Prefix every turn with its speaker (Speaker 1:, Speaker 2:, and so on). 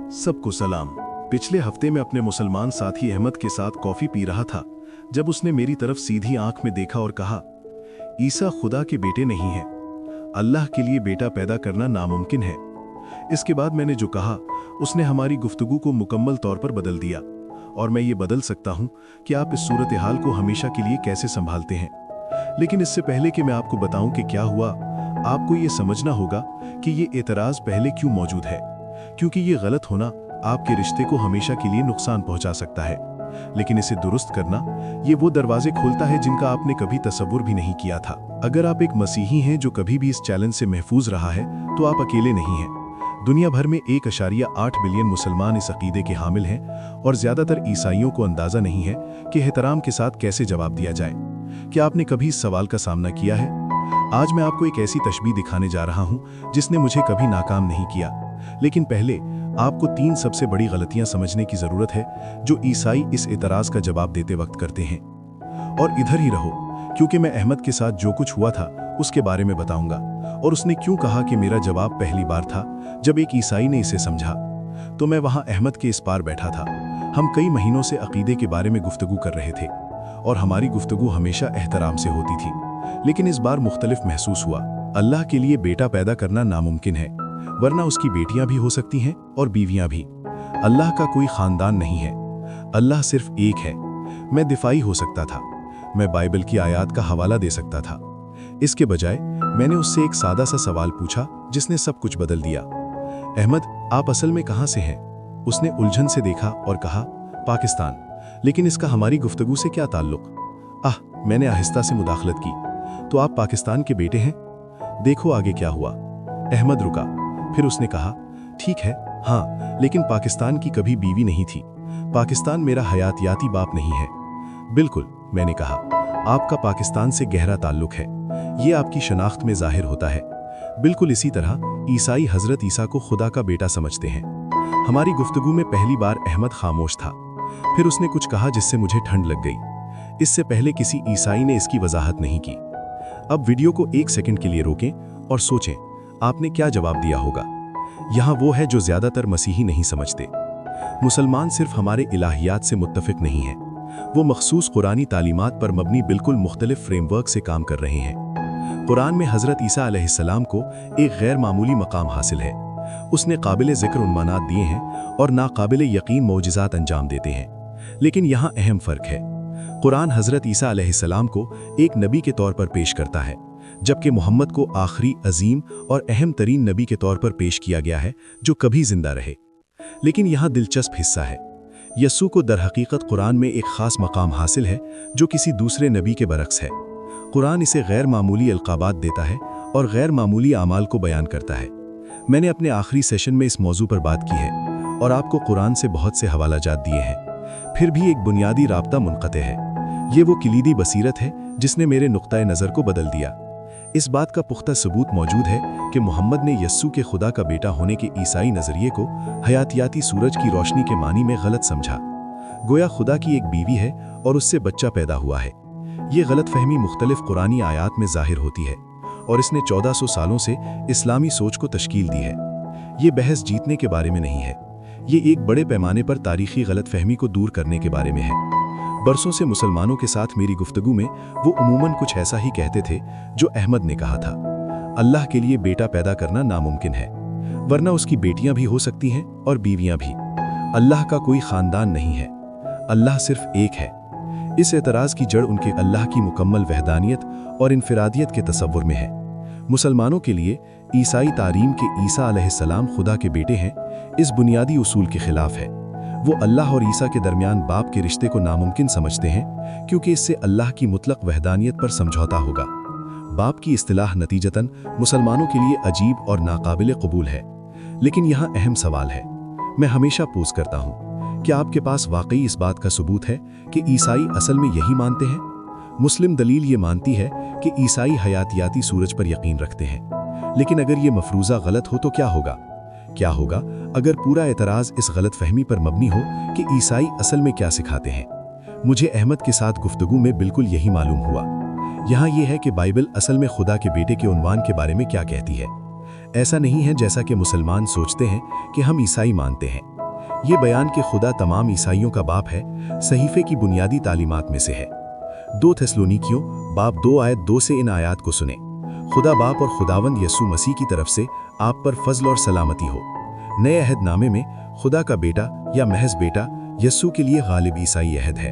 Speaker 1: सबको सलाम। पिछले हफ्ते में अपने मुसलमान साथी अहमद के साथ कॉफी पी रहा था जब उसने मेरी तरफ सीधी आंख में देखा और कहा, ईसा खुदा के बेटे नहीं है, अल्लाह के लिए बेटा पैदा करना नामुमकिन है। इसके बाद मैंने जो कहा उसने हमारी गुफ्तगू को मुकम्मल तौर पर बदल दिया, और मैं ये बदल सकता हूँ कि आप इस सूरत हाल को हमेशा के लिए कैसे संभालते हैं। लेकिन इससे पहले कि मैं आपको बताऊं कि क्या हुआ, आपको ये समझना होगा कि ये एतराज़ पहले क्यों मौजूद है, क्योंकि ये गलत होना आपके रिश्ते को हमेशा के लिए नुकसान पहुंचा सकता है। लेकिन इसे दुरुस्त करना ये वो दरवाजे खोलता है जिनका आपने कभी तसव्वुर भी नहीं किया था। अगर आप एक मसीही हैं जो कभी भी इस चैलेंज से महफूज रहा है तो आप अकेले नहीं हैं। दुनिया भर में 1.8 बिलियन मुसलमान इस अकीदे के हामिल हैं, और ज़्यादातर ईसाइयों को अंदाज़ा नहीं है कि एहतराम के साथ कैसे जवाब दिया जाए। क्या आपने कभी इस सवाल का सामना किया है? आज मैं आपको एक ऐसी तशबीह दिखाने जा रहा हूं जिसने मुझे कभी नाकाम नहीं किया। लेकिन पहले आपको 3 सबसे बड़ी गलतियां समझने की जरूरत है जो ईसाई इस एतराज़ का जवाब देते वक्त करते हैं। और इधर ही रहो, क्योंकि मैं अहमद के साथ जो कुछ हुआ था उसके बारे में बताऊंगा, और उसने क्यों कहा कि मेरा जवाब पहली बार था जब एक ईसाई ने इसे समझा। तो मैं वहां अहमद के इस पार बैठा था। हम कई महीनों से अकीदे के बारे में गुफ्तगू कर रहे थे, और हमारी गुफ्तगू हमेशा एहतराम से होती थी। लेकिन इस बार मुख्तलिफ महसूस हुआ। अल्लाह के लिए बेटा पैदा करना नामुमकिन है, वरना उसकी बेटियां भी हो सकती हैं और बीवियां भी। अल्लाह का कोई खानदान नहीं है, अल्लाह सिर्फ एक है। मैं दिफाई हो सकता था, मैं बाइबल की आयत का हवाला दे सकता था। इसके बजाय मैंने उससे एक सादा सा सवाल पूछा जिसने सब कुछ बदल दिया। अहमद, आप असल में कहाँ से हैं? उसने उलझन से देखा और कहा, पाकिस्तान। लेकिन इसका हमारी गुफ्तगू से क्या ताल्लुक? मैंने आहिस्ता से मुदाखलत की। तो आप पाकिस्तान के बेटे हैं? देखो आगे क्या हुआ। अहमद रुका, फिर उसने कहा, ठीक है, हाँ, लेकिन पाकिस्तान की कभी बीवी नहीं थी। पाकिस्तान मेरा हयातियाती बाप नहीं है। बिल्कुल, मैंने कहा, आपका पाकिस्तान से गहरा ताल्लुक है, ये आपकी शनाख्त में जाहिर होता है। बिल्कुल इसी तरह ईसाई हजरत ईसा को खुदा का बेटा समझते हैं। हमारी गुफ्तगू में पहली बार अहमद खामोश था, फिर उसने कुछ कहा जिससे मुझे ठंड लग गई। इससे पहले किसी ईसाई ने इसकी वजाहत नहीं की। अब वीडियो को 1 सेकंड के लिए रोकें और सोचें, आपने क्या जवाब दिया होगा। यहाँ वो है जो ज़्यादातर मसीही नहीं समझते। मुसलमान सिर्फ हमारे इलाहियात से मुत्तफिक नहीं है, वो मखसूस कुरानी तालीमात पर मबनी बिल्कुल मुख्तलिफ फ्रेमवर्क से काम कर रहे हैं। कुरान में हज़रत ईसा अलैहिस्सलाम को एक गैर मामूली मकाम हासिल है। उसने काबिल ज़िक्र उन्मानात दिए हैं और नाकाबिल यकीन मौजिज़ात अंजाम देते हैं। लेकिन यहाँ अहम फ़र्क है। कुरान हज़रत ईसा अलैहिस्सलाम को एक नबी के तौर पर पेश करता है, जबकि मोहम्मद को आखिरी, अजीम और अहम तरीन नबी के तौर पर पेश किया गया है जो कभी जिंदा रहे। लेकिन यहाँ दिलचस्प हिस्सा है, यस्सू को दरहकीकत कुरान में एक ख़ास मकाम हासिल है जो किसी दूसरे नबी के बरक्स है। कुरान इसे गैर मामूली अलक़ाबात देता है और गैर मामूली आमाल को बयान करता है। मैंने अपने आखिरी सेशन में इस मौजू पर बात की है और आपको कुरान से बहुत से हवालाजात दिए हैं। फिर भी एक बुनियादी राब्ता मुनक़ते है। ये वो किलीदी बसीरत है जिसने मेरे नुक्ताए नज़र को बदल दिया। इस बात का पुख्ता सबूत मौजूद है कि मोहम्मद ने यस्सू के खुदा का बेटा होने के ईसाई नज़रिए को हयातियाती सूरज की रोशनी के मानी में गलत समझा। गोया खुदा की एक बीवी है और उससे बच्चा पैदा हुआ है। ये गलत फहमी मुख्तलिफ कुरानी आयात में जाहिर होती है, और इसने 1400 सालों से इस्लामी सोच को तश्कील दी है। ये बहस जीतने के बारे में नहीं है, ये एक बड़े पैमाने पर तारीखी गलत फहमी को दूर करने के बारे में है। बरसों से मुसलमानों के साथ मेरी गुफ्तगू में वो उमूमन कुछ ऐसा ही कहते थे जो अहमद ने कहा था, अल्लाह के लिए बेटा पैदा करना नामुमकिन है, वरना उसकी बेटियां भी हो सकती हैं और बीवियां भी। अल्लाह का कोई खानदान नहीं है, अल्लाह सिर्फ एक है। इस एतराज़ की जड़ उनके अल्लाह की मुकम्मल वहदानियत और इनफिरादियत के तसव्वुर में है। मुसलमानों के लिए ईसाई तारीम के ईसा अलैहिस्सलाम खुदा के बेटे हैं इस बुनियादी उसूल के खिलाफ है। वो अल्लाह और ईसा के दरमियान बाप के रिश्ते को नामुमकिन समझते हैं, क्योंकि इससे अल्लाह की मुतलक वहदानियत पर समझौता होगा। बाप की इस्तिलाह नतीजतन मुसलमानों के लिए अजीब और नाकाबिल कबूल है। लेकिन यहाँ अहम सवाल है, मैं हमेशा पूछ करता हूँ, क्या आपके पास वाकई इस बात का सबूत है कि ईसाई असल में यही मानते हैं? मुस्लिम दलील ये मानती है कि ईसाई हयातियाती सूरज पर यकीन रखते हैं। लेकिन अगर ये मफरूज़ा गलत हो तो क्या होगा? क्या होगा अगर पूरा एतराज़ इस गलत फहमी पर मबनी हो कि ईसाई असल में क्या सिखाते हैं? मुझे अहमद के साथ गुफ्तगू में बिल्कुल यही मालूम हुआ। यहाँ ये है कि बाइबल असल में खुदा के बेटे के उन्वान के बारे में क्या कहती है। ऐसा नहीं है जैसा कि मुसलमान सोचते हैं कि हम ईसाई मानते हैं।
Speaker 2: یہ بیان کہ خدا تمام عیسائیوں کا باپ ہے صحیفے کی بنیادی تعلیمات میں سے ہے۔ 2 تھیسلونیکیوں باب 2 آیت 2 سے ان آیات کو سنیں۔ خدا باپ اور خداوند یسوع مسیح کی طرف سے آپ پر فضل اور سلامتی ہو۔ نئے عہد نامے میں خدا کا بیٹا یا محض بیٹا یسوع کے لیے غالب عیسائی عہد ہے۔